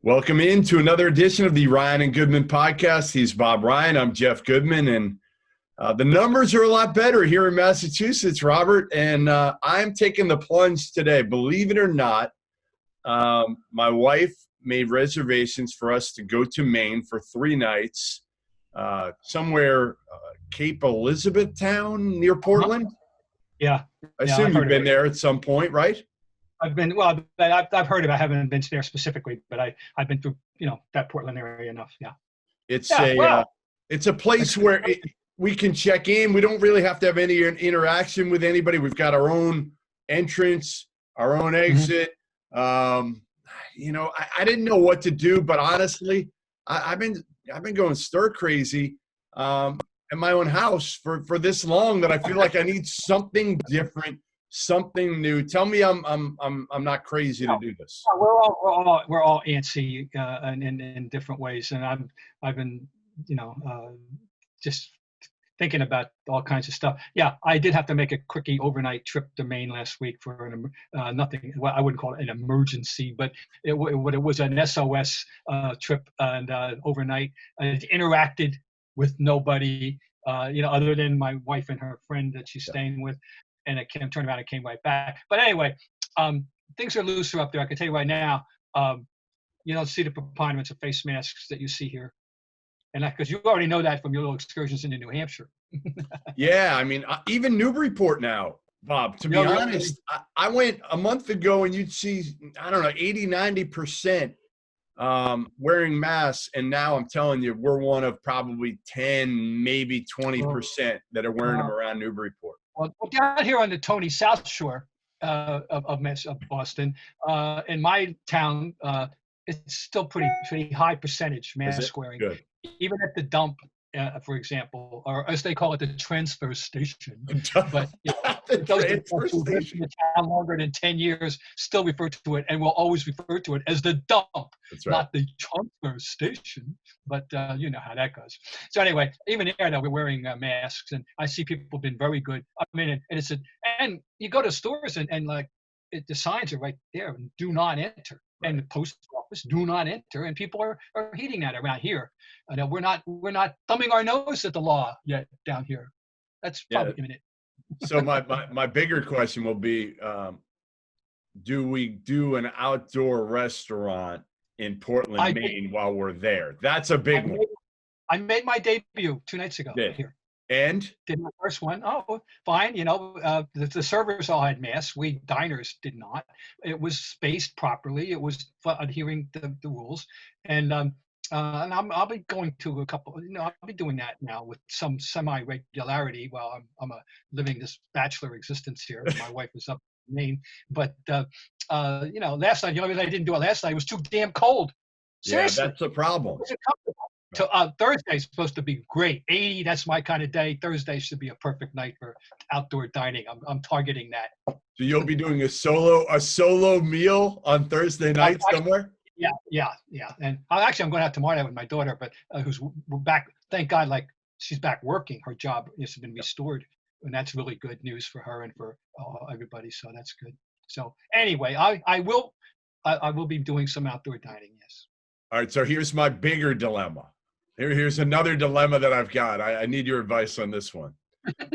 Welcome into another edition of the Ryan and Goodman podcast. He's Bob Ryan. I'm Jeff Goodman, and the numbers are a lot better here in Massachusetts, Robert, and I'm taking the plunge today. Believe it or not, my wife made reservations for us to go to Maine for 3 nights, somewhere Cape Elizabethtown near Portland. Yeah. I assume you've been there at some point, right? I've heard of it. I haven't been there specifically, but I've been through, that Portland area enough. Yeah. It's a place where we can check in. We don't really have to have any interaction with anybody. We've got our own entrance, our own exit. I didn't know what to do, but honestly, I've been going stir crazy in my own house for this long that I feel like I need something different, something new. Tell me I'm not crazy to do this. We're all antsy in different ways, and I've been just thinking about all kinds of stuff. Yeah, I did have to make a quickie overnight trip to Maine last week for nothing. Well, I wouldn't call it an emergency, but it was an SOS trip, and overnight I interacted with nobody, other than my wife and her friend that she's staying with. And it turned around and came right back. But anyway, things are looser up there. I can tell you right now, you don't see the preponderance of face masks that you see here. And because you already know that from your little excursions into New Hampshire. Yeah, I mean, even Newburyport now, Bob, to be honest, I went a month ago and you'd see, 80, 90% wearing masks. And now I'm telling you, we're one of probably 10, maybe 20% that are wearing them around Newburyport. Well, down here on the Tony South Shore of Boston, in my town, it's still pretty high percentage mask wearing. Good. Even at the dump, for example, or as they call it, the transfer station. But those who have been in the town longer than 10 years still refer to it, and will always refer to it as the dump, not the transfer station. But you know how that goes. So anyway, even there, though, we're wearing masks, and I see people have been very good. I mean, and you go to stores and like the signs are right there, do not enter. And the post office, do not enter, and people are heeding that around here. We're not thumbing our nose at the law yet down here. That's probably imminent. So my bigger question will be, do we do an outdoor restaurant in Portland, Maine while we're there? That's a big one. I made my debut 2 nights ago here. And did my first one. Oh, fine. The servers all had masks. We diners did not. It was spaced properly. It was adhering to the rules. And I'll be going to a couple. I'll be doing that now with some semi-regularity while I'm living this bachelor existence here. My wife is up in Maine, but last night, I didn't do it last night. It was too damn cold. Seriously. Yeah, that's a problem. Thursday is supposed to be great. 80, that's my kind of day. Thursday should be a perfect night for outdoor dining. I'm targeting that. So you'll be doing a solo meal on Thursday night somewhere? Yeah. And I'm going out tomorrow night with my daughter, but who's back. Thank God, she's back working. Her job has been restored, and that's really good news for her and for everybody. So that's good. So anyway, I will be doing some outdoor dining. Yes. All right. So here's my bigger dilemma. Here's another dilemma that I've got. I need your advice on this one.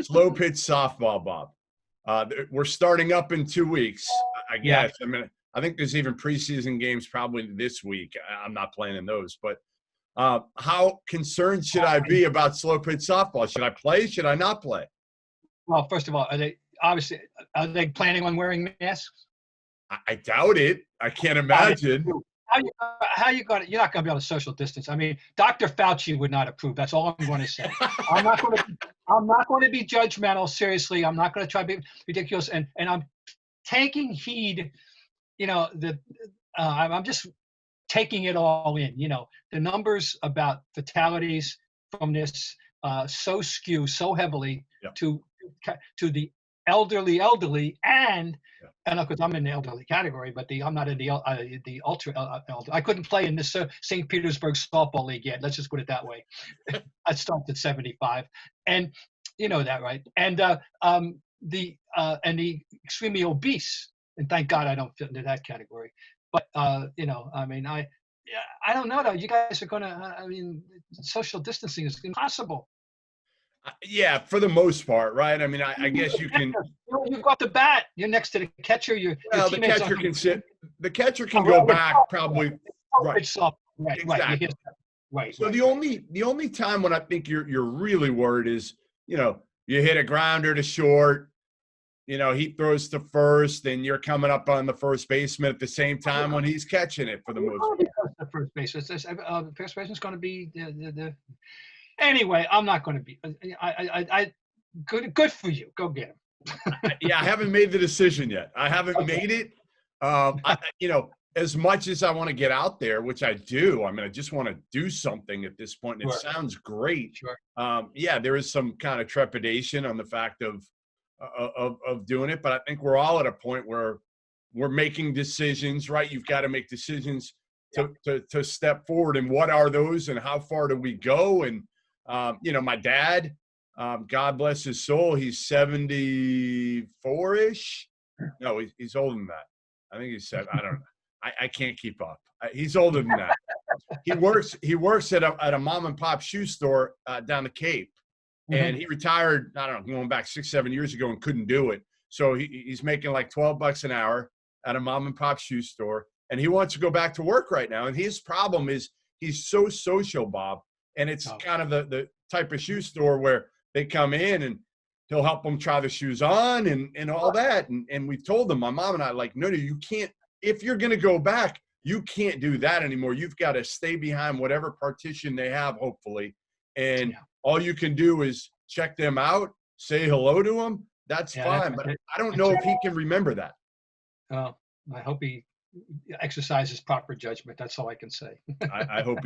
Slow pitch softball, Bob. We're starting up in 2 weeks, I guess. Yeah. I mean, I think there's even preseason games probably this week. I'm not playing in those. But how concerned should I be about slow pitch softball? Should I play? Should I not play? Well, first of all, are they planning on wearing masks? I doubt it. I can't imagine. How you got it? You're not going to be able to social distance. I mean, Dr. Fauci would not approve. That's all I'm going to say. I'm not going to be judgmental. Seriously, I'm not going to try to be ridiculous. And I'm taking heed. I'm just taking it all in. The numbers about fatalities from this so skew so heavily to the elderly and because I'm in the elderly category, but I'm not in the ultra elderly. I couldn't play in this St. Petersburg softball league yet. Let's just put it that way. I started at 75, and you know that, right? And the extremely obese, and thank God I don't fit into that category. But Yeah, I don't know though. You guys are gonna. I mean, social distancing is impossible. Yeah, for the most part, right? I mean, I guess you can. You go up the bat. You're next to the catcher. Your Well, the teammates catcher aren't. can sit. The catcher Oh, can go back probably. Right. it's soft. Right. You hear Exactly. right, So right, the right. only time when I think you're really worried is, you hit a grounder to short. He throws to first, and you're coming up on the first baseman at the same time when he's catching it for the most part. The first base. First baseman's going to be the. Anyway, I'm not going to be. Good for you. Go get him. Yeah, I haven't made the decision yet. I haven't made it. As much as I want to get out there, which I do, I mean, I just want to do something at this point. And it sounds great. Sure. Yeah, there is some kind of trepidation on the fact of doing it, but I think we're all at a point where we're making decisions, right? You've got to make decisions to step forward. And what are those and how far do we go? And, my dad, God bless his soul, he's 74-ish. No, he's older than that. I think he's 7. I don't know. I can't keep up. He's older than that. He works at a mom and pop shoe store down the Cape. And he retired, I don't know, going back 6-7 years ago and couldn't do it. So he's making like $12 an hour at a mom and pop shoe store. And he wants to go back to work right now. And his problem is he's so social, Bob. And it's kind of the type of shoe store where they come in and he'll help them try the shoes on and all that. And we told them, my mom and I, like, no, you can't. If you're going to go back, you can't do that anymore. You've got to stay behind whatever partition they have, hopefully. And all you can do is check them out, say hello to them. That's fine. But I don't know if he can remember that. I hope he exercises proper judgment. That's all I can say. I hope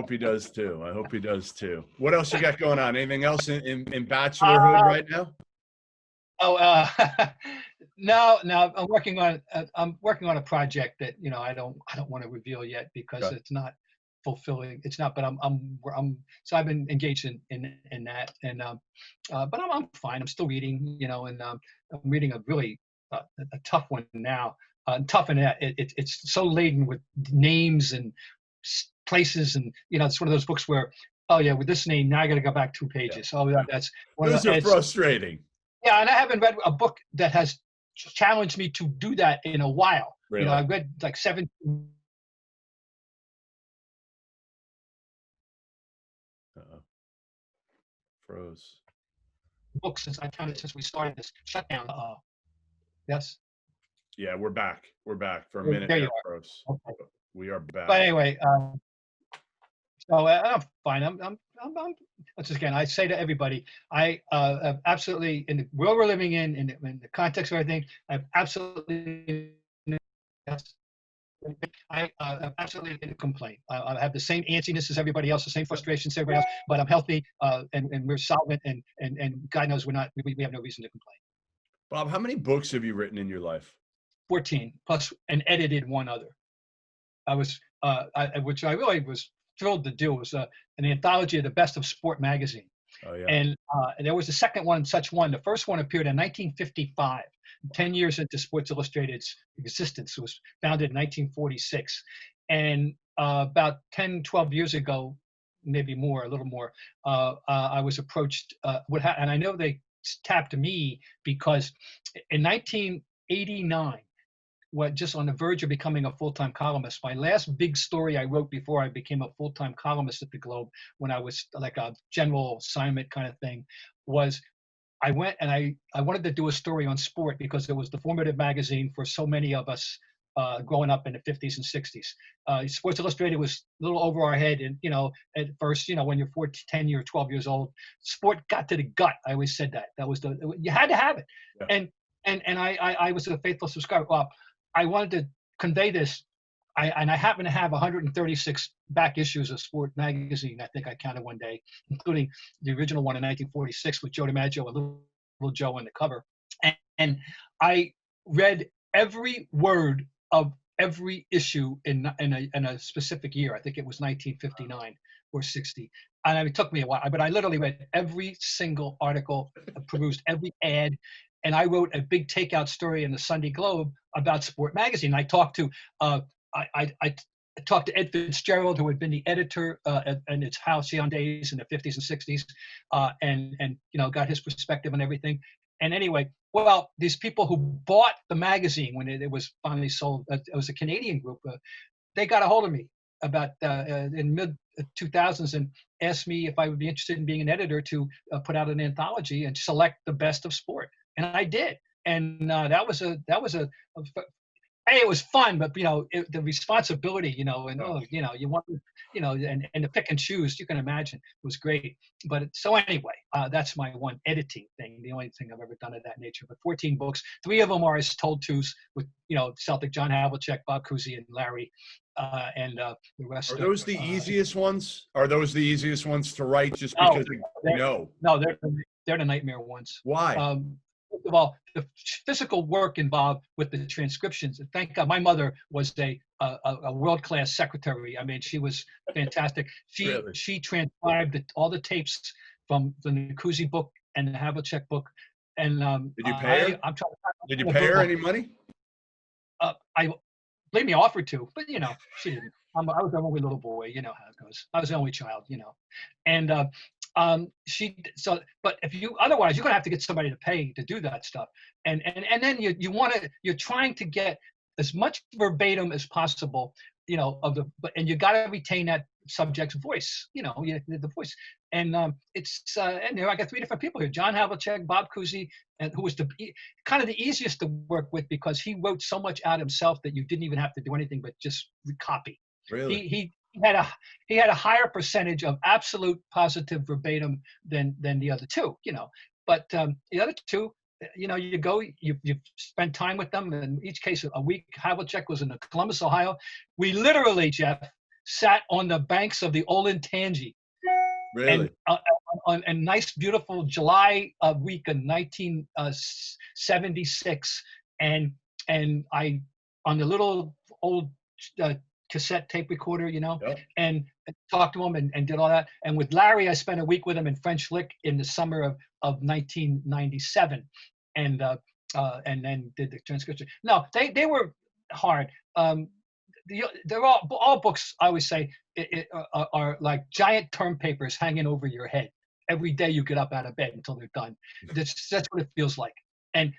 he does too. I hope he does too. What else you got going on? Anything else in bachelorhood right now? No. I'm working on a project that I don't want to reveal yet because it's not fulfilling. It's not, but I'm so I've been engaged in that, and but I'm fine. I'm still reading, and I'm reading a really a tough one now. Tough in that it's so laden with names and places, and it's one of those books where, oh yeah, with this name now I got to go back 2 pages. Oh yeah, that's one those are frustrating. Yeah, and I haven't read a book that has challenged me to do that in a while. Really? I read like 7 Froze. books since we started this shutdown. Yes. Yeah, we're back. We're back for a minute. There you are. Froze. Okay. We are back. But anyway, so I'm fine. I'm once again, I say to everybody, I absolutely, in the world we're living in the context of everything, I absolutely, I absolutely didn't complain. I have the same antsiness as everybody else, the same frustrations as everybody else, but I'm healthy, and we're solvent, and God knows we have no reason to complain. Bob, how many books have you written in your life? 14 plus and edited one other. I was, which I really was thrilled to do. It was an anthology of the best of sport magazine. Oh yeah. And there was a second one, such one. The first one appeared in 1955, 10 years into Sports Illustrated's existence. It was founded in 1946. And about 10, 12 years ago, maybe more, a little more, I was approached, and I know they tapped me because in 1989, just on the verge of becoming a full-time columnist. My last big story I wrote before I became a full-time columnist at the Globe, when I was like a general assignment kind of thing, was I went and I wanted to do a story on sport because it was the formative magazine for so many of us growing up in the 50s and 60s. Sports Illustrated was a little over our head, and at first, when you're 14, 10 or 12 years old, sport got to the gut. I always said that you had to have it, yeah. And I was a faithful subscriber. Well, I wanted to convey this, and I happen to have 136 back issues of Sport magazine. I think I counted one day, including the original one in 1946 with Joe DiMaggio and Little Joe on the cover. And I read every word of every issue in a specific year. I think it was 1959 or 60. And it took me a while, but I literally read every single article, perused every ad. And I wrote a big takeout story in the Sunday Globe about Sport magazine. I talked to, I talked to Ed Fitzgerald, who had been the editor in its halcyon days in the 50s and 60s, and got his perspective on everything. And anyway, well, these people who bought the magazine when it was finally sold, it was a Canadian group. They got a hold of me about in mid 2000s and asked me if I would be interested in being an editor to put out an anthology and select the best of sport, and I did. And that was a hey, it was fun, but the responsibility, and you want, and to pick and choose, you can imagine, it was great. But so anyway, that's my one editing thing, the only thing I've ever done of that nature. But 14 books, 3 of them are as told tos with Celtic, John Havlicek, Bob Cousy, and Larry, and the rest. Are those the easiest ones? Are those the easiest ones to write? Just No, because no, they're the nightmare ones. Why? First of all, the physical work involved with the transcriptions. Thank God, my mother was a world-class secretary. I mean, she was fantastic. She transcribed all the tapes from the Cousy book and the Havlicek book. And did you pay her? Did you pay her any money? I believe me, I offered to, but she didn't. I was the only little boy. You know how it goes. I was the only child. And but if otherwise you're gonna have to get somebody to pay to do that stuff, and then you're trying to get as much verbatim as possible, and you got to retain that subject's voice, the voice, and and I got 3 different people here: John Havlicek, Bob Cousy, and who was kind of the easiest to work with because he wrote so much out himself that you didn't even have to do anything but just copy. Really? He had a higher percentage of absolute positive verbatim than the other 2, but the other 2, you spend time with them, in each case a week. Havlicek was in Columbus, Ohio. We literally, Jeff, sat on the banks of the Olentangy. Really? And on a nice, beautiful July week in 1976, and I on the little old cassette tape recorder, Yep. and talked to him and did all that. And with Larry, I spent a week with him in French Lick in the summer of 1997, and then did the transcription. No, they were hard. They're all books, I always say, are like giant term papers hanging over your head. Every day you get up out of bed until they're done. That's what it feels like. And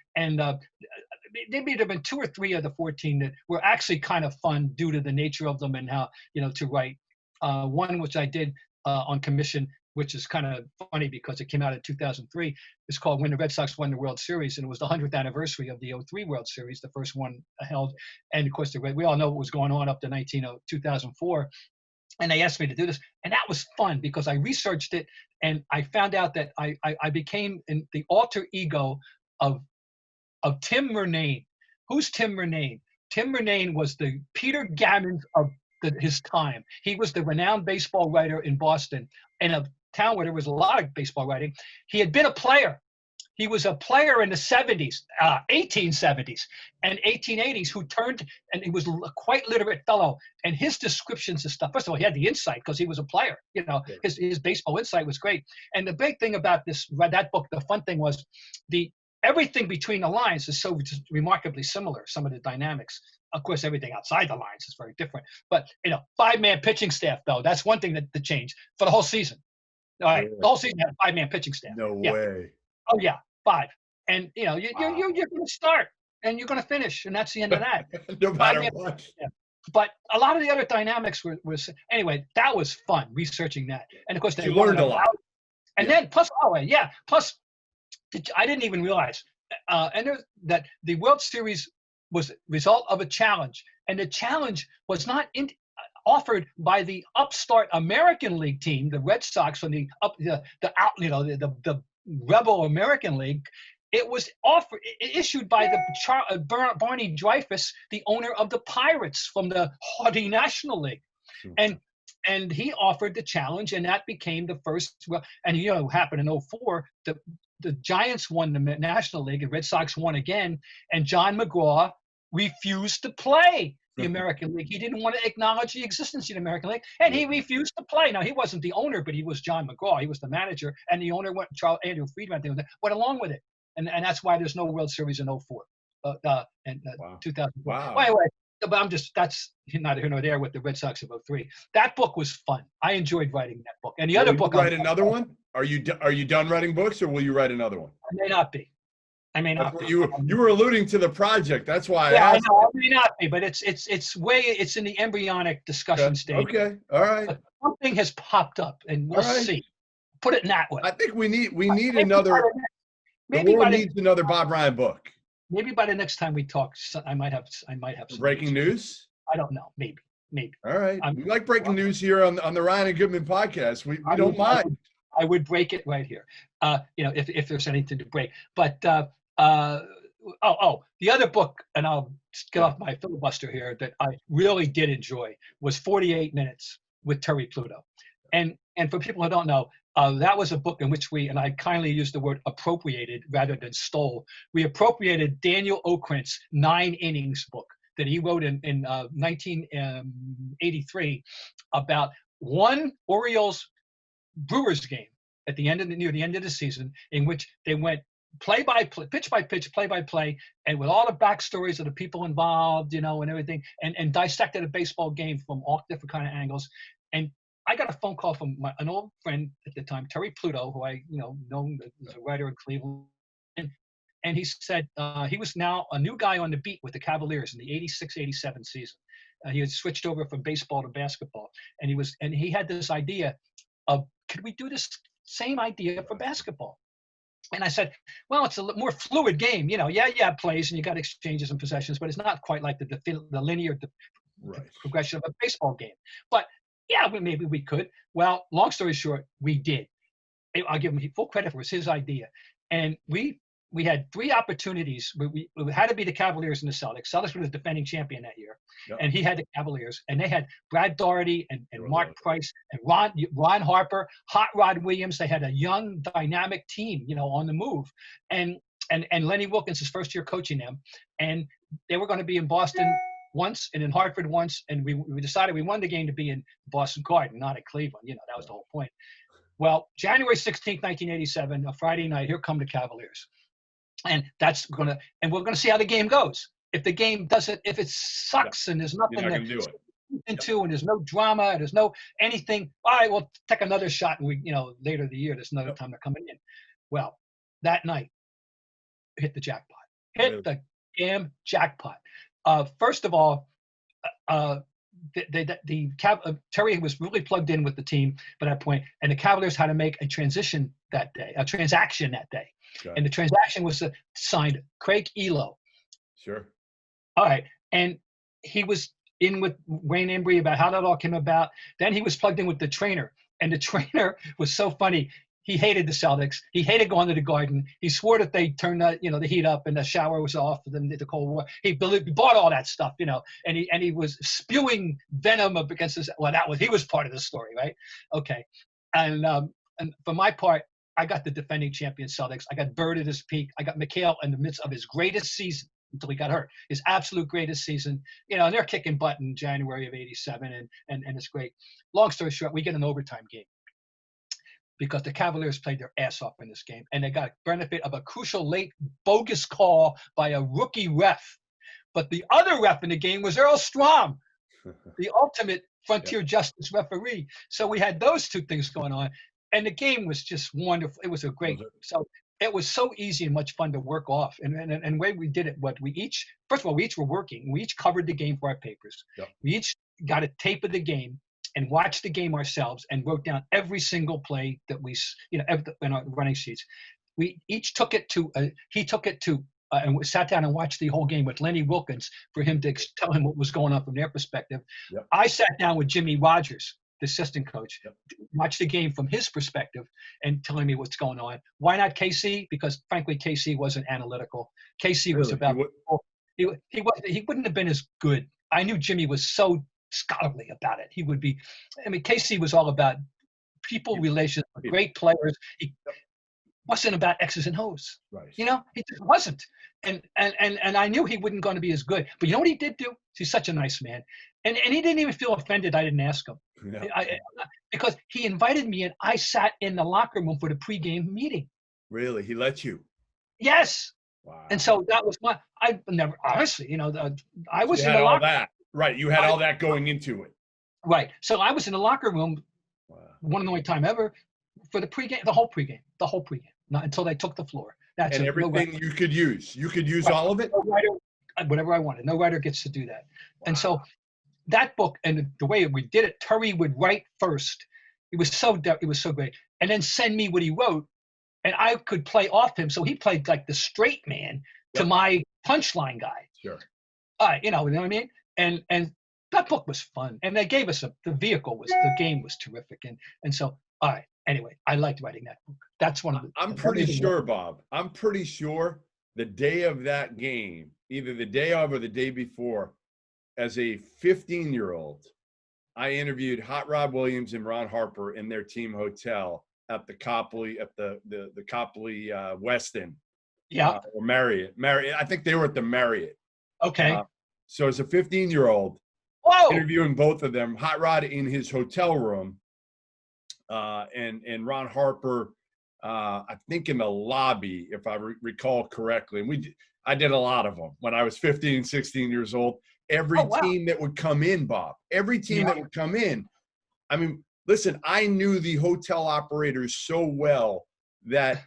maybe there have been 2 or 3 of the 14 that were actually kind of fun due to the nature of them and how, to write. One which I did on commission, which is kind of funny because it came out in 2003. It's called When the Red Sox Won the World Series, and it was the 100th anniversary of the 03 World Series, the first one held. And of course, we all know what was going on up to 2004. And they asked me to do this, and that was fun because I researched it, and I found out that I became in the alter ego of Tim Murnane. Who's Tim Murnane? Tim Murnane was the Peter Gammons of his time. He was the renowned baseball writer in Boston, in a town where there was a lot of baseball writing. He had been a player. He was a player in the 70s, 1870s and 1880s who turned, and he was a quite literate fellow. And his descriptions of stuff, first of all, he had the insight because he was a player. His baseball insight was great. And the big thing about that book, the fun thing was everything between the lines is so just remarkably similar, some of the dynamics. Of course, everything outside the lines is very different. But, 5-man pitching staff, though, that's one thing that changed for the whole season. All right, the whole season had a 5-man pitching staff. No way. Oh, yeah, 5. And, you're going to start and you're going to finish, and that's the end of that. No matter what. But a lot of the other dynamics was anyway, that was fun, researching that. And, of course, you learned a lot. And then, plus, I didn't even realize that the World Series was a result of a challenge, and the challenge was not offered by the upstart American League team, the Red Sox, from the rebel American League. It was issued by the Barney Dreyfuss, the owner of the Pirates from the haughty National League, and he offered the challenge, and that became the first. And happened in 04. The Giants won the National League, and Red Sox won again, and John McGraw refused to play the American League. He didn't want to acknowledge the existence of the American League, and he refused to play. Now, he wasn't the owner, but he was John McGraw. He was the manager, and the owner Andrew Friedman went along with it, and that's why there's no World Series in 04 and 2004. Wow. By the way, but that's neither here nor there with the Red Sox of '03. That book was fun. I enjoyed writing that book. And the other book. Will you write another one? Are you done writing books, or will you write another one? I may not be. I may not. You were alluding to the project. That's why I asked. know. I may not be, but it's in the embryonic discussion stage. Okay. All right. But something has popped up, and we'll see. Put it in that way. I think we need another. The world needs another Bob Ryan book. Maybe by the next time we talk, I might have some breaking news. I don't know. Maybe. All right. We like breaking news here on the Ryan and Goodman podcast. We don't mind. I would break it right here. If there's anything to break. But the other book, and I'll get off my filibuster here, that I really did enjoy was 48 Minutes with Terry Pluto. And for people who don't know, that was a book in which and I kindly use the word appropriated rather than stole. We appropriated Daniel Okrent's 9 innings book that he wrote in 1983 about one Orioles Brewers game at the end of near the end of the season, in which they went play by play, pitch by pitch, play by play, and with all the backstories of the people involved, and everything, and dissected a baseball game from all different kind of angles. And I got a phone call from an old friend at the time, Terry Pluto, who I known as a writer in Cleveland, and he said he was now a new guy on the beat with the Cavaliers in the '86-'87 season. He had switched over from baseball to basketball, and he had this idea of, could we do this same idea for basketball? And I said, well, it's a more fluid game. You have plays and you got exchanges and possessions, but it's not quite like the linear progression of a baseball game. But yeah, maybe we could. Well, long story short, we did. I'll give him full credit for it. It was his idea. And we had 3 opportunities. We had to be the Cavaliers and the Celtics. Celtics were the defending champion that year. Yep. And he had the Cavaliers. And they had Brad Daugherty and Mark Price and Ron Harper, Hot Rod Williams. They had a young, dynamic team, on the move. And Lenny Wilkins' first year coaching them. And they were going to be in Boston once and in Hartford once. And we decided we wanted the game to be in Boston Garden, not at Cleveland. That was the whole point. Well, January 16th, 1987, a Friday night, here come the Cavaliers. And we're gonna see how the game goes. If the game if it sucks and there's nothing to do it and there's no drama, and there's no anything, all right, we'll take another shot, and later in the year there's another time they're coming in. Well, that night hit the jackpot. The damn jackpot. First of all, Terry was really plugged in with the team by that point, and the Cavaliers had to make a transaction that day. And the transaction was signed Craig Elo. Sure. All right. And he was in with Wayne Embry about how that all came about. Then he was plugged in with the trainer. And the trainer was so funny. He hated the Celtics. He hated going to the Garden. He swore that they turned the heat up and the shower was off, and the Cold War. He bought all that stuff, and he was spewing venom up against us. Well, he was part of the story, right? Okay. And for my part, I got the defending champion Celtics. I got Bird at his peak. I got McHale in the midst of his greatest season until he got hurt. His absolute greatest season. And they're kicking butt in January of '87, and it's great. Long story short, we get an overtime game because the Cavaliers played their ass off in this game, and they got benefit of a crucial late bogus call by a rookie ref. But the other ref in the game was Earl Strom, the ultimate frontier justice referee. So we had those 2 things going on. And the game was just wonderful. It was a great. So it was so easy and much fun to work off. And the way we did it, first of all, we each were working. We each covered the game for our papers. Yep. We each got a tape of the game and watched the game ourselves and wrote down every single play that we, in our running sheets. We each took it to. He took it to. And we sat down and watched the whole game with Lenny Wilkins for him to tell him what was going on from their perspective. Yep. I sat down with Jimmy Rogers, the assistant coach, watch the game from his perspective and telling me what's going on. Why not KC? Because frankly, KC wasn't analytical. KC was about he wouldn't have been as good. I knew Jimmy was so scholarly about it. He would be. KC was all about people relations, great players. He wasn't about X's and O's. Right. He just wasn't. And I knew he wasn't going to be as good. But you know what he did do? He's such a nice man. And he didn't even feel offended I didn't ask him. Yeah. Because he invited me and I sat in the locker room for the pregame meeting. Really? He let you? Yes. Wow. And so that was I never, honestly, I was You in had the all locker. that. Right. You had all that going into it. Right. So I was in the locker room Wow. one and only time ever for the whole pregame, not until they took the floor. That's And it. No everything writer. you could use. You could use Right. all of it? No writer, whatever I wanted. No writer gets to do that. Wow. And so that book and the way we did it, Terry would write first. It was so great. And then send me what he wrote, and I could play off him. So he played like the straight man to my punchline guy. Sure. You know what I mean? And that book was fun. And they gave us the game was terrific. And so, all right. Anyway, I liked writing that book. That's one of the. I'm pretty sure, Bob. I'm pretty sure the day of that game, either the day of or the day before, as a 15-year-old, I interviewed Hot Rod Williams and Ron Harper in their team hotel at the Copley, at the Copley Westin. Yeah. Or Marriott. I think they were at the Marriott. Okay. So as a 15-year-old, Whoa. interviewing both of them, Hot Rod in his hotel room, and Ron Harper, I think in the lobby, if I recall correctly. And I did a lot of them when I was 15, 16 years old. Every team that would come in, Bob, every team that would come in. I mean, listen, I knew the hotel operators so well that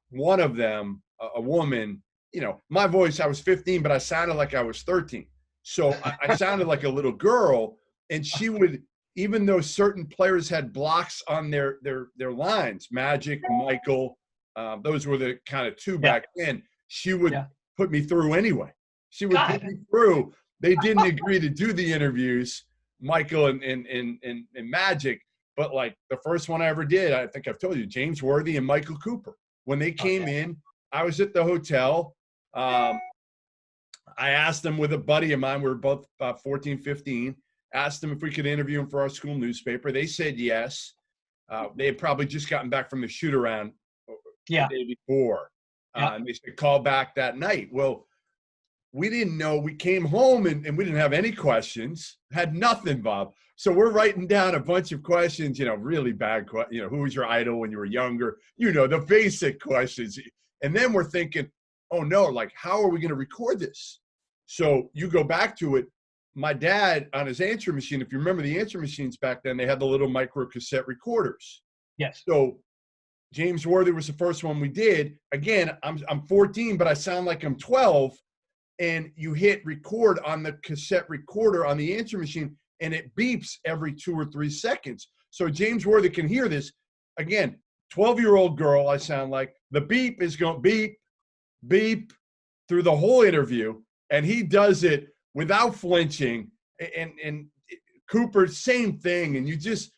one of them, a woman, my voice, I was 15, but I sounded like I was 13. So I sounded like a little girl, and she would, even though certain players had blocks on their lines, Magic, Michael, those were the kind of two back then, she would put me through anyway. She would put me through. They didn't agree to do the interviews, Michael and Magic, but like the first one I ever did, I think I've told you, James Worthy and Michael Cooper. When they came in, I was at the hotel. I asked them with a buddy of mine, we were both about 14, 15, asked them if we could interview them for our school newspaper. They said yes. They had probably just gotten back from the shoot around the day before. And they said, call back that night. Well, we didn't know. We came home and we didn't have any questions, had nothing, Bob. So we're writing down a bunch of questions, really bad questions. Who was your idol when you were younger? The basic questions. And then we're thinking, oh no, like, how are we going to record this? So you go back to it. My dad on his answer machine, if you remember the answer machines back then, they had the little micro cassette recorders. Yes. So James Worthy was the first one we did. Again, I'm 14, but I sound like I'm 12. And you hit record on the cassette recorder on the answer machine, and it beeps every 2 or 3 seconds. So James Worthy can hear this. Again, 12-year-old girl, I sound like. The beep is going beep, beep through the whole interview, and he does it without flinching. And Cooper, same thing. And you just,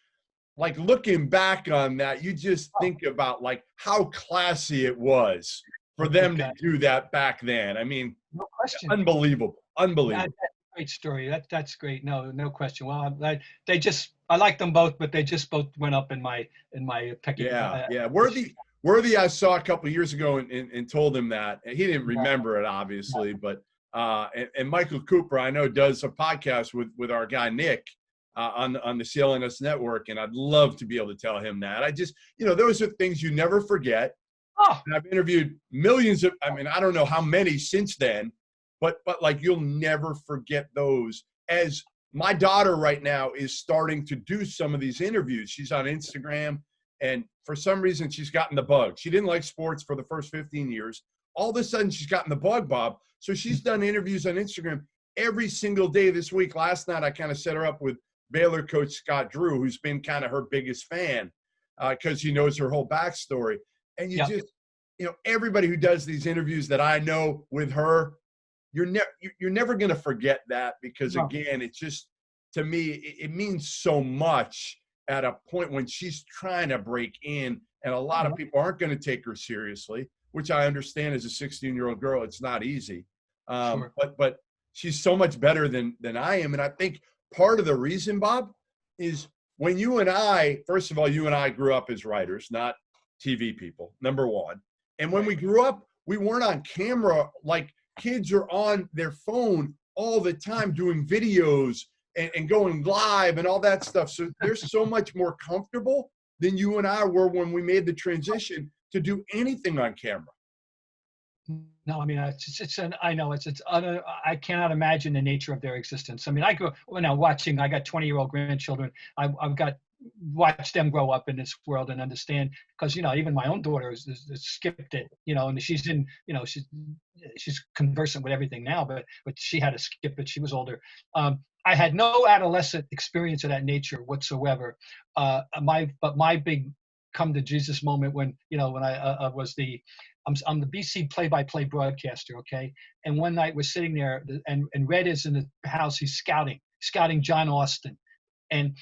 like, looking back on that, you just think about, like, how classy it was for them to do that back then. I mean, no question. Unbelievable. That's a great story. That's great. No question. Well, I like them both, but they just both went up in my pecking. Yeah. Worthy, I saw a couple of years ago and told him that. He didn't remember it, obviously, but and Michael Cooper, I know, does a podcast with our guy Nick on the CLNS Network, and I'd love to be able to tell him that. I just, those are things you never forget. And I've interviewed millions of, I don't know how many since then, but like, you'll never forget those. As my daughter right now is starting to do some of these interviews. She's on Instagram, and for some reason she's gotten the bug. She didn't like sports for the first 15 years. All of a sudden she's gotten the bug, Bob. So she's done interviews on Instagram every single day this week. Last night I kind of set her up with Baylor coach Scott Drew, who's been kind of her biggest fan because he knows her whole backstory. And you just, everybody who does these interviews that I know with her, you're never going to forget that, because again, it's just, to me, it means so much at a point when she's trying to break in, and a lot of people aren't going to take her seriously, which I understand as a 16-year-old girl, it's not easy. But she's so much better than I am. And I think part of the reason, Bob, is when you and I, first of all, you and I grew up as writers, not TV people, number one. And when we grew up, we weren't on camera. Like, kids are on their phone all the time doing videos and going live and all that stuff. So they're so much more comfortable than you and I were when we made the transition to do anything on camera. No, I mean, I know I cannot imagine the nature of their existence. I mean, I grew well, now watching, I got 20-year-old grandchildren. I've got watched them grow up in this world and understand, because, even my own daughter is skipped it, and she's in, she's conversant with everything now, but she had to skip it. She was older. I had no adolescent experience of that nature whatsoever. But my big come to Jesus moment when, when I was I'm the BC play-by-play broadcaster, okay? And one night we're sitting there, and Red is in the house. He's scouting John Austin, and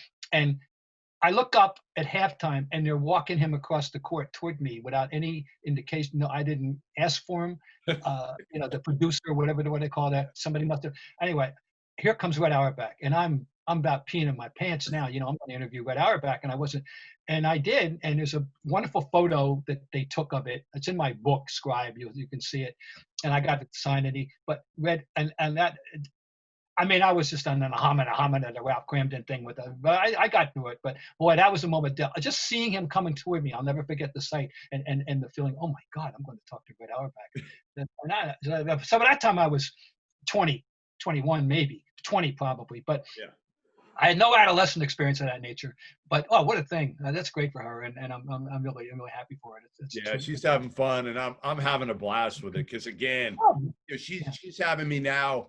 I look up at halftime, and they're walking him across the court toward me without any indication. No, I didn't ask for him. The producer, whatever they call that, somebody must have. Anyway, here comes Red Auerbach, and I'm about peeing in my pants now. I'm going to interview Red Auerbach, and I wasn't. And I did, and there's a wonderful photo that they took of it. It's in my book, Scribe. You can see it, and I got it signed. But Red and that. I mean, I was just on a homina, the Ralph Cramden thing with it, but I got through it. But boy, that was a moment. Just seeing him coming toward me, I'll never forget the sight and the feeling. Oh my God, I'm going to talk to Red Auerbach. So by that time I was 20, 21, maybe 20 probably, but. Yeah. I had no adolescent experience of that nature, but what a thing! That's great for her, and I'm really happy for it. It's she's having fun, and I'm having a blast with it, because again, she's having me now,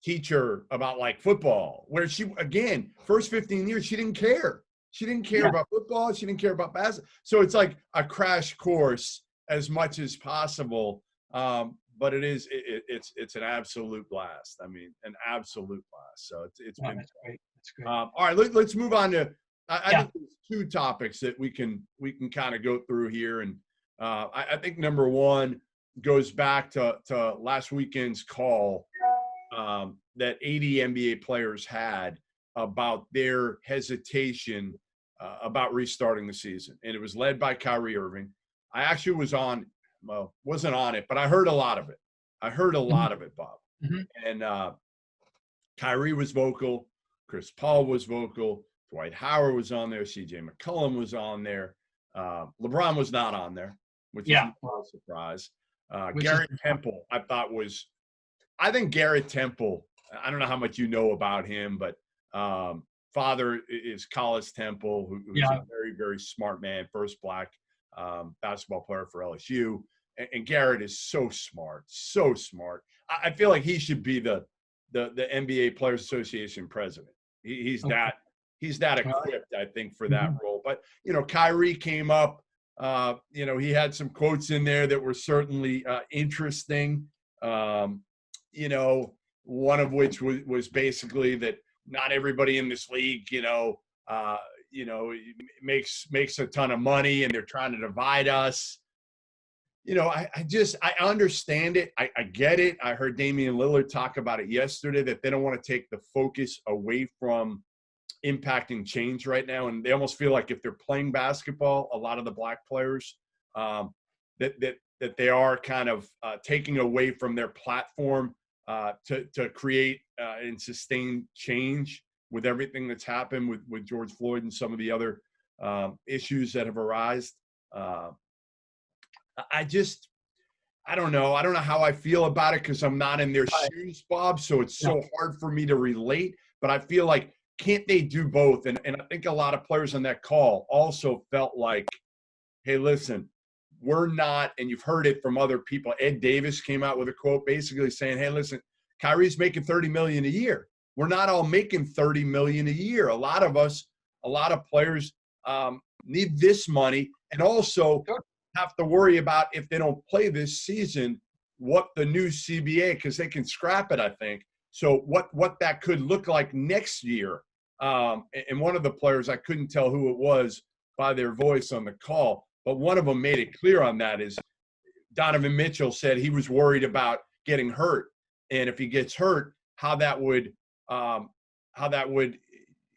teach her about like football, where she, again, first 15 years she didn't care. She didn't care about football. She didn't care about basketball. So it's like a crash course as much as possible. But it's an absolute blast. I mean, an absolute blast. So it's been great. That's great. All right, let's move on to. I think there's two topics that we can kind of go through here, and I think number one goes back to last weekend's call that 80 NBA players had about their hesitation about restarting the season, and it was led by Kyrie Irving. I actually wasn't on it, but I heard a lot of it. Bob. Mm-hmm. And Kyrie was vocal. Chris Paul was vocal. Dwight Howard was on there. C.J. McCollum was on there. LeBron was not on there, which is a surprise. Garrett Temple, I think Garrett Temple, I don't know how much you know about him, but father is Collis Temple, who's a very, very smart man, first black basketball player for LSU. And Garrett is so smart. I feel like he should be the NBA Players Association president. He's that equipped, I think, for that role. But Kyrie came up. He had some quotes in there that were certainly interesting. One of which was basically that not everybody in this league, makes a ton of money, and they're trying to divide us. I understand it. I get it. I heard Damian Lillard talk about it yesterday, that they don't want to take the focus away from impacting change right now. And they almost feel like if they're playing basketball, a lot of the black players, that they are kind of taking away from their platform to create and sustain change with everything that's happened with George Floyd and some of the other issues that have arisen. I don't know. I don't know how I feel about it, because I'm not in their shoes, Bob. So it's so hard for me to relate. But I feel like, can't they do both? And I think a lot of players on that call also felt like, hey, listen, we're not, and you've heard it from other people. Ed Davis came out with a quote basically saying, hey, listen, Kyrie's making $30 million a year. We're not all making $30 million a year. A lot of players need this money, and also have to worry about, if they don't play this season, what the new CBA, because they can scrap it, I think. So what that could look like next year. And one of the players, I couldn't tell who it was by their voice on the call, but one of them made it clear on that, is Donovan Mitchell said he was worried about getting hurt. And if he gets hurt, how that would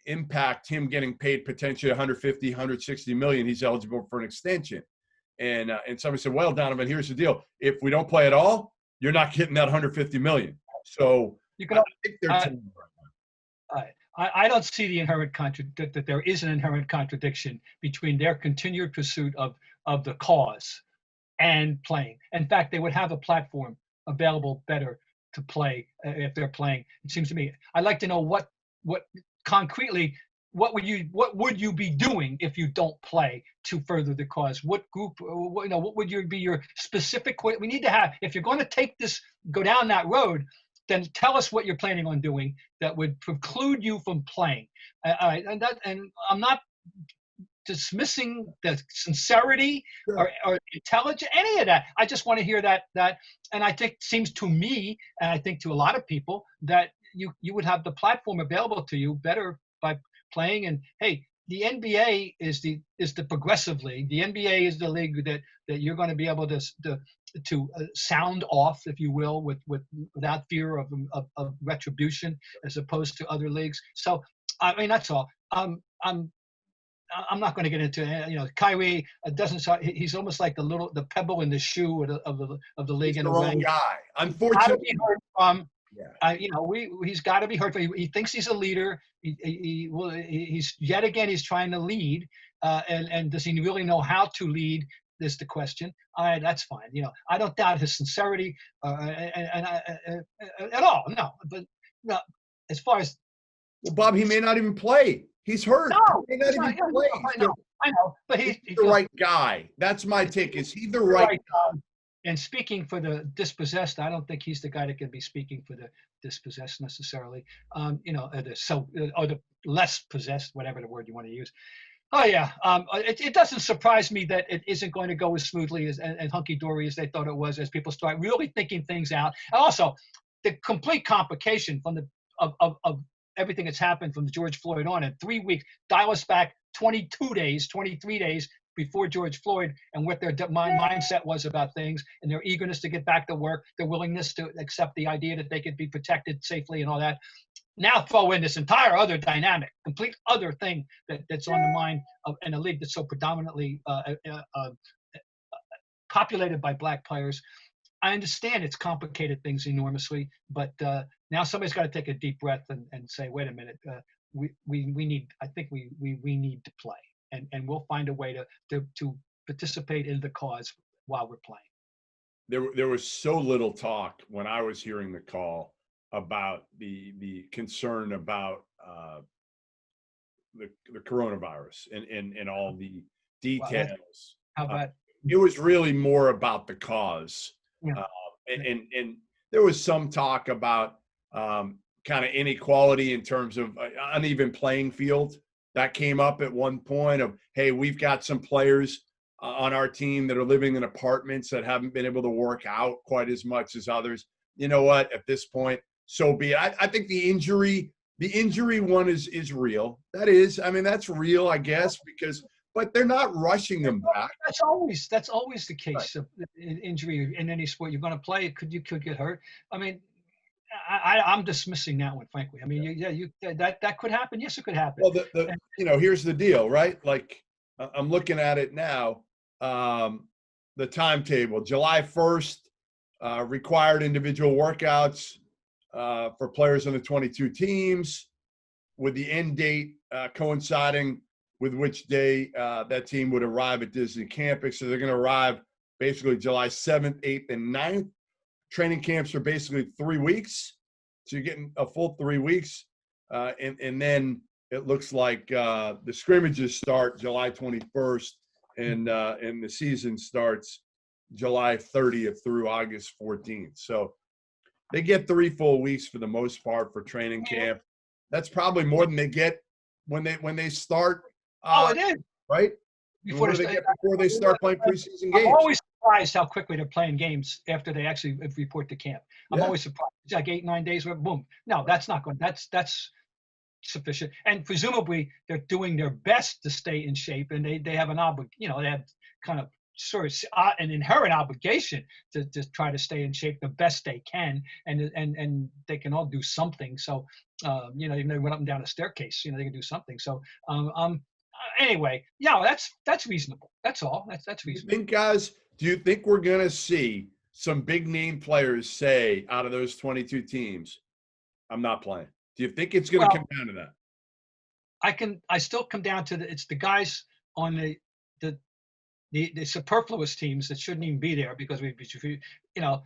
impact him getting paid potentially 150, 160 million. He's eligible for an extension. And somebody said, well, Donovan, here's the deal. If we don't play at all, you're not getting that 150 million. So I think they're I don't see that there is an inherent contradiction between their continued pursuit of the cause and playing. In fact, they would have a platform available better to play if they're playing. It seems to me. I'd like to know what concretely what would you be doing if you don't play to further the cause? What group? What would be your specific? We need to have, if you're going to go down that road, then tell us what you're planning on doing that would preclude you from playing. And I'm not dismissing the sincerity or intelligence, any of that. I just want to hear that, and I think seems to me, and I think to a lot of people, that you would have the platform available to you better by playing. And hey, the NBA is the progressive league. The NBA is the league that you're going to be able to sound off, if you will, without fear of retribution, as opposed to other leagues. So I mean, that's all. I'm not going to get into Kyrie doesn't. He's almost like the pebble in the shoe of the league. He's in the a way. wrong guy. Unfortunately, he's got to be heard from. He thinks he's a leader. He's yet again he's trying to lead, and does he really know how to lead? Is the question. That's fine. I don't doubt his sincerity at all. No, but no, as far as Bob, he may not even play. He's hurt. No, he may not even play. I know, but he's the right guy. That's my take. Is he the right guy? And speaking for the dispossessed, I don't think he's the guy that can be speaking for the dispossessed necessarily. Or the less possessed, whatever the word you want to use. Oh yeah, it doesn't surprise me that it isn't going to go as smoothly and hunky-dory as they thought it was, as people start really thinking things out. And also, the complete complication from of everything that's happened from George Floyd on in 3 weeks, dial us back 22 days, 23 days before George Floyd, and what their mindset was about things, and their eagerness to get back to work, their willingness to accept the idea that they could be protected safely and all that. Now throw in this entire other dynamic, complete other thing that's on the mind in a league that's so predominantly populated by black players. I understand it's complicated things enormously, but now somebody's got to take a deep breath and say, wait a minute, we need, I think we need to play, and we'll find a way to participate in the cause while we're playing. There was so little talk when I was hearing the call about the concern about the coronavirus and all the details. How about it was really more about the cause. Yeah. And there was some talk about kind of inequality in terms of uneven playing field. That came up at one point of, hey, we've got some players on our team that are living in apartments that haven't been able to work out quite as much as others. You know what? At this point, so be it. I think the injury one is real. That is, I mean, that's real, I guess, but they're not rushing them back. That's always the case. Right. Of injury in any sport you're going to play. You could get hurt. I mean, I'm dismissing that one, frankly. I mean, that could happen. Yes, it could happen. Well, here's the deal, right? Like, I'm looking at it now. The timetable: July 1st, required individual workouts for players on the 22 teams, with the end date coinciding with which day that team would arrive at Disney campus. So they're going to arrive basically July 7th, 8th, and 9th. Training camps are basically 3 weeks. So you're getting a full 3 weeks. And then it looks like the scrimmages start July 21st, and the season starts July 30th through August 14th. So they get 3 full weeks for the most part for training camp. That's probably more than they get when they start. It is. Right? Before they start playing preseason games. I'm always surprised how quickly they're playing games after they actually report to camp. I'm always surprised. It's like 8-9 days where boom. No, that's not going. That's sufficient. And presumably they're doing their best to stay in shape, and they have an they have kind of sort of an inherent obligation to try to stay in shape the best they can, and they can all do something. So even they went up and down a staircase, they can do something. So anyway, that's reasonable. That's all. That's reasonable. Do you think we're gonna see some big name players say out of those 22 teams, I'm not playing? Do you think it's gonna come down to that? I still come down to it's the guys on the the superfluous teams that shouldn't even be there because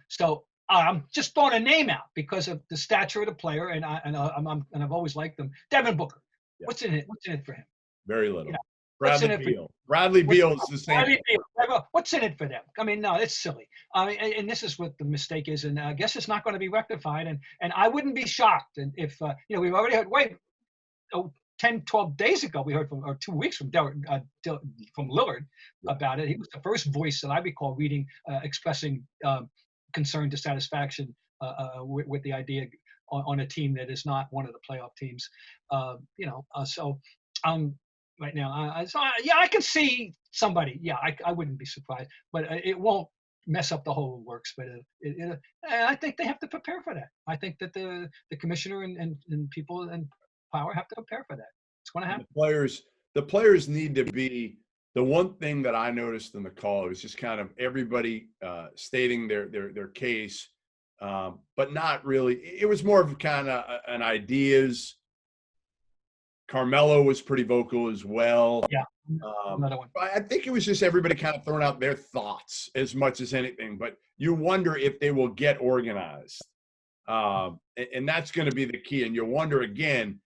so I'm just throwing a name out because of the stature of the player, and I've always liked them. Devin Booker, Yeah. what's in it? What's in it for him? Very little. You know, Bradley Beal. Bradley Beal is the same. Bradley Beal. What's in it for them? I mean, no, it's silly. I mean, and this is what the mistake is, and I guess it's not going to be rectified. And I wouldn't be shocked, and if we've already heard 10, 12 days ago, we heard or 2 weeks from from Lillard about it. He was the first voice that I recall reading expressing concern, dissatisfaction with the idea on a team that is not one of the playoff teams. Right now, I can see somebody. Yeah, I wouldn't be surprised, but it won't mess up the whole works. But and I think they have to prepare for that. I think that the commissioner and people in power have to prepare for that. It's going to happen. The players need to be. The one thing that I noticed in the call was just kind of everybody stating their case, but not really. It was more of kind of an ideas. Carmelo was pretty vocal as well. Yeah. Another one. I think it was just everybody kind of throwing out their thoughts as much as anything, but you wonder if they will get organized. And that's going to be the key. And you'll wonder again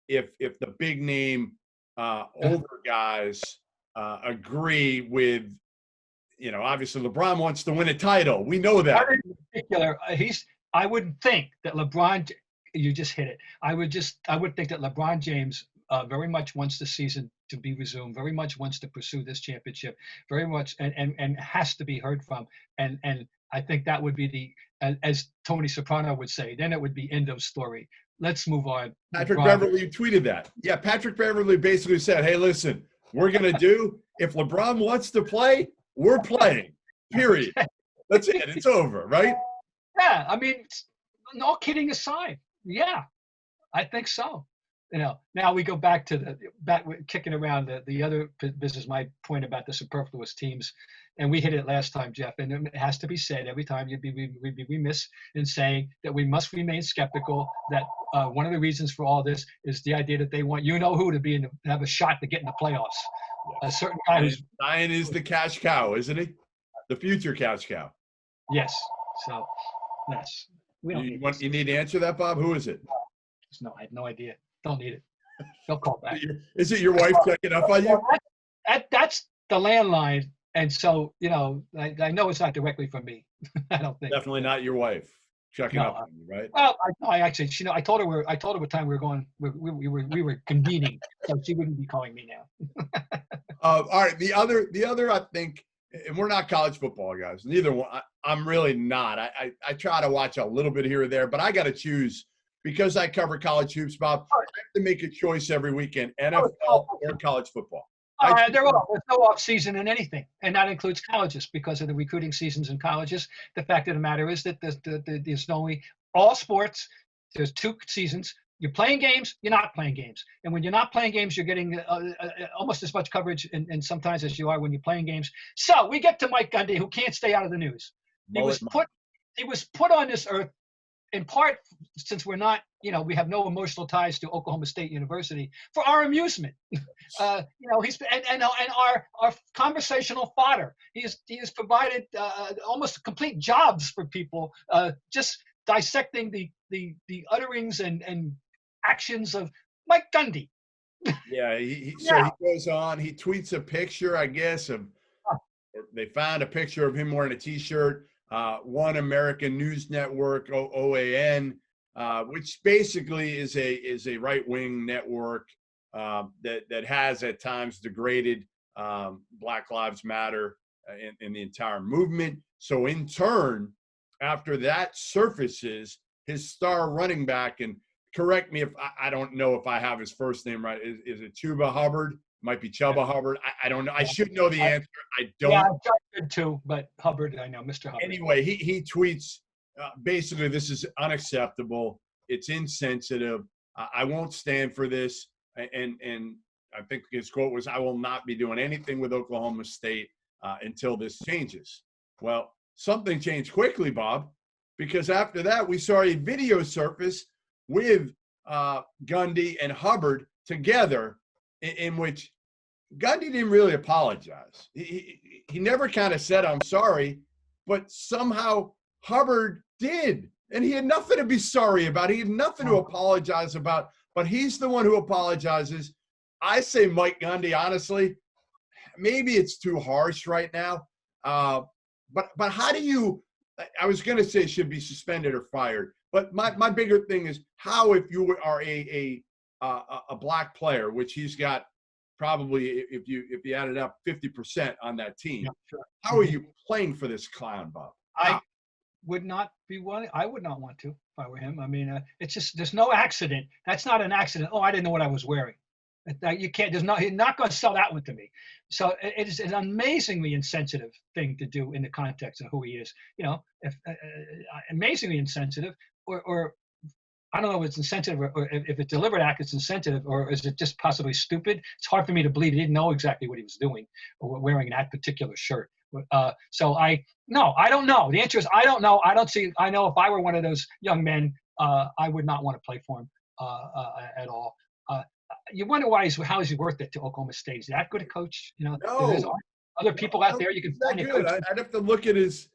if the big name older guys agree with, obviously LeBron wants to win a title. We know that. In particular, I would think that LeBron, you just hit it. I would think that LeBron James very much wants the season to be resumed, very much wants to pursue this championship, very much, and has to be heard from. And I think that would be as Tony Soprano would say, then it would be end of story. Let's move on. Patrick Beverley tweeted that. Yeah, Patrick Beverley basically said, hey, listen, we're going to do, if LeBron wants to play, we're playing, period. That's it. It's over, right? Yeah, I mean, all kidding aside, yeah, I think so. Now we go back to kicking around the other business, my point about the superfluous teams, and we hit it last time, Jeff, and it has to be said every time. We'd be remiss in saying that we must remain skeptical that one of the reasons for all this is the idea that they want who to have a shot to get in the playoffs. Yes. A certain guy who's Ryan is the cash cow, isn't he? The future cash cow. Yes. So yes. We don't you need to answer that, Bob? Who is it? No, I have no idea. Don't need it. They'll call back. Is it your wife checking up on you? That's the landline. And so, I know it's not directly from me. I don't think. Definitely not your wife checking up on you, right? Well, I actually, I told her what time we were going. We were convening, so she wouldn't be calling me now. All right. The other, I think, and we're not college football guys. Neither one. I'm really not. I try to watch a little bit here or there, but I got to choose. Because I cover college hoops, Bob, I have to make a choice every weekend, NFL or college footbpol. There's no off season in anything, and that includes colleges because of the recruiting seasons in colleges. The fact of the matter is that there's only all sports. There's 2 seasons. You're playing games. You're not playing games, and when you're not playing games, you're getting almost as much coverage, and sometimes as you are when you're playing games. So we get to Mike Gundy, who can't stay out of the news. He was put on this earth. In part, since we're not, we have no emotional ties to Oklahoma State University, for our amusement. He's and our conversational fodder. He has provided almost complete jobs for people, just dissecting the utterings and actions of Mike Gundy. Yeah, so he goes on. He tweets a picture, I guess, of. They found a picture of him wearing a T-shirt. One American News Network, OAN, which basically is a right-wing network that has at times degraded Black Lives Matter in the entire movement. So in turn, after that surfaces, his star running back, and correct me if I don't know if I have his first name right. Is it Chuba Hubbard? Might be Chuba Hubbard. I don't know. I should know the answer. I don't. Yeah, I tried too, but Hubbard, I know, Mr. Hubbard. Anyway, he tweets, basically, this is unacceptable. It's insensitive. I won't stand for this. And I think his quote was, I will not be doing anything with Oklahoma State until this changes. Well, something changed quickly, Bob, because after that, we saw a video surface with Gundy and Hubbard together in which Gundy didn't really apologize. He never kind of said, I'm sorry, but somehow Hubbard did. And he had nothing to be sorry about. He had nothing to apologize about, but he's the one who apologizes. I say Mike Gundy, honestly, maybe it's too harsh right now. But how do you – I was going to say should be suspended or fired. But my bigger thing is how if you are a black player, which he's got probably, if you added up, 50% on that team. Yeah, sure. How are you playing for this clown, Bob? I would not be one. I would not want to if I were him. I mean, it's just there's no accident. That's not an accident. Oh, I didn't know what I was wearing. You can't. He's not going to sell that one to me. So it is an amazingly insensitive thing to do in the context of who he is. You know, amazingly insensitive, or I don't know if it's insensitive or if it's deliberate act, it's insensitive, or is it just possibly stupid? It's hard for me to believe he didn't know exactly what he was doing or wearing that particular shirt. So I don't know. The answer is I don't know. I know if I were one of those young men, I would not want to play for him at all. You wonder how is he worth it to Oklahoma State? Is he that good a coach? You know, there's other people out there you can find. Good. I'd have to look at his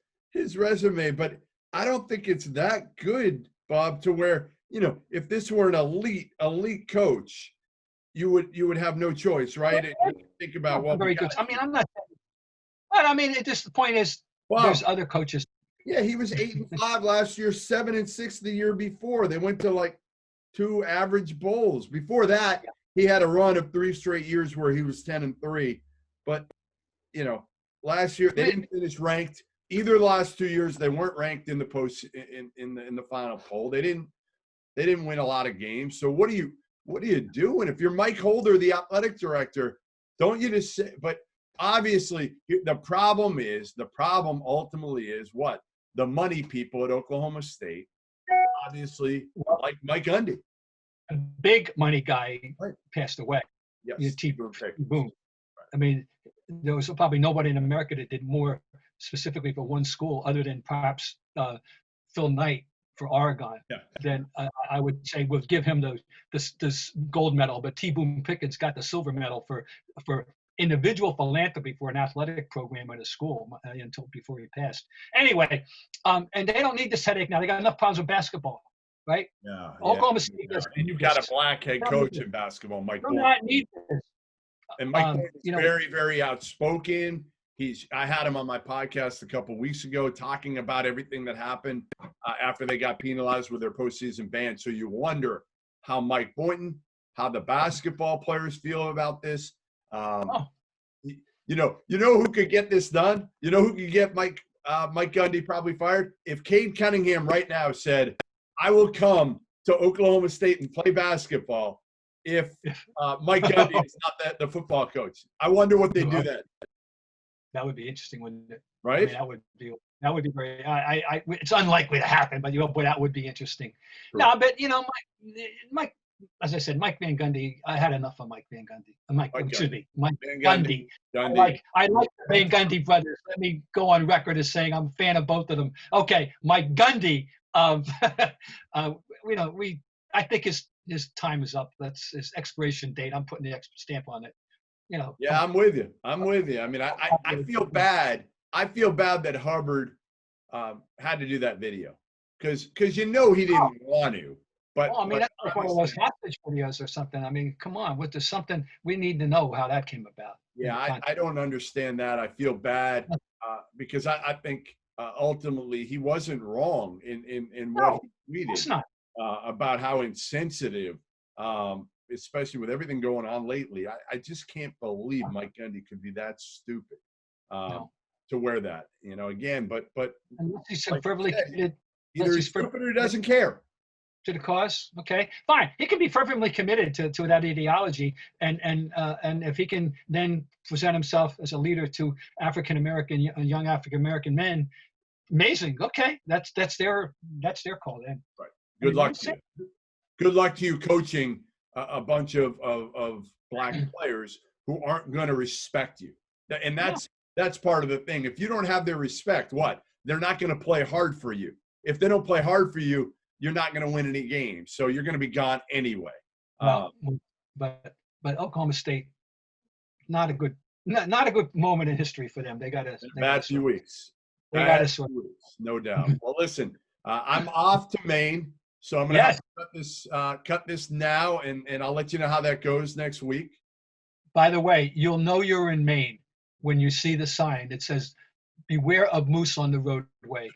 resume, but I don't think it's that good, Bob, to where, you know, if this were an elite coach, you would have no choice, right? Think about very good. I mean, I'm not. But I mean, the point is, there's other coaches. Yeah, he was 8-5 last year, 7-6 the year before. They went to like 2 average bowls. Before that, he had a run of 3 straight years where he was 10-3. But you know, last year they didn't finish ranked. Either of the last 2 years, they weren't ranked in the in the final poll. They didn't win a lot of games. So what are you doing? If you're Mike Holder, the athletic director, don't you just say? But obviously, the problem ultimately is what? The money people at Oklahoma State, obviously, like Mike Gundy. A big money guy passed away. Yes. T-Boom. Right. I mean, there was probably nobody in America that did more specifically for one school other than perhaps Phil Knight for Oregon. Yeah. Then I would say we'll give him this gold medal, but T-Boom Pickett's got the silver medal for individual philanthropy for an athletic program at a school until before he passed. Anyway, and they don't need this headache now. They got enough problems with basketball, right? Yeah. Oklahoma State does. And you've got a black head coach in basketball, Mike Boynton. Not need this. And Mike is very, very outspoken. I had him on my podcast a couple of weeks ago talking about everything that happened after they got penalized with their postseason ban. So you wonder how Mike Boynton, how the basketball players feel about this. You know who could get this done? You know who could get Mike Gundy probably fired? If Cade Cunningham right now said, I will come to Oklahoma State and play basketball if Mike Gundy is not the football coach. I wonder what they do then. That would be interesting, wouldn't it? Right? I mean, that would be very. It's unlikely to happen, but boy, that would be interesting. Sure. No, but Mike. As I said, Mike Van Gundy. I had enough of Mike Van Gundy. Mike Van Gundy. I like the Van Gundy brothers. Let me go on record as saying I'm a fan of both of them. Okay, Mike Gundy. I think his time is up. That's his expiration date. I'm putting the extra stamp on it. Yeah, I'm with you. I mean, I feel bad. I feel bad that Hubbard had to do that video because he didn't want to. But I mean, that's like one of those hostage videos or something. I mean, come on, there's something we need to know how that came about. Yeah, I don't understand that. I feel bad because I think ultimately he wasn't wrong in what he tweeted about how insensitive. Especially with everything going on lately, I just can't believe Mike Gundy could be that stupid to wear that. Again, but unless he's so fervently committed, either he's stupid or doesn't care to the cause. Okay, fine. He can be fervently committed to that ideology, and if he can then present himself as a leader to young African American men, amazing. Okay, that's their call then. Right. Good luck to you. Good luck to you coaching a bunch of black players who aren't going to respect you. And that's part of the thing. If you don't have their respect, they're not going to play hard for you. If they don't play hard for you, you're not going to win any games. So you're going to be gone anyway. But Oklahoma State not a good moment in history for them. They got to Bad few weeks. They got to sort. No doubt. Well, listen, I'm off to Maine, so I'm going to have to cut this now, and I'll let you know how that goes next week. By the way, you'll know you're in Maine when you see the sign that says "Beware of moose on the roadway,"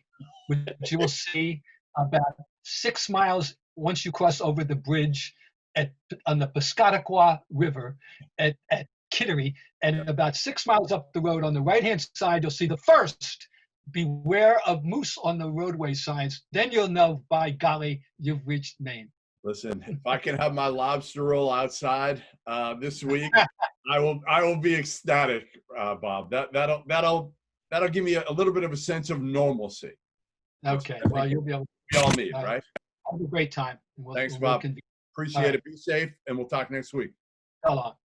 which you will see about 6 miles once you cross over the bridge on the Piscataqua River at Kittery, and about 6 miles up the road on the right-hand side, you'll see the first "Beware of moose on the roadway" signs. Then you'll know, by golly, you've reached Maine. Listen, if I can have my lobster roll outside this week, I will be ecstatic, Bob. That'll give me a little bit of a sense of normalcy. Okay, well, you'll be able to. We all need, right? Have a great time. Thanks, Bob. Appreciate it. Be safe, and we'll talk next week. So long.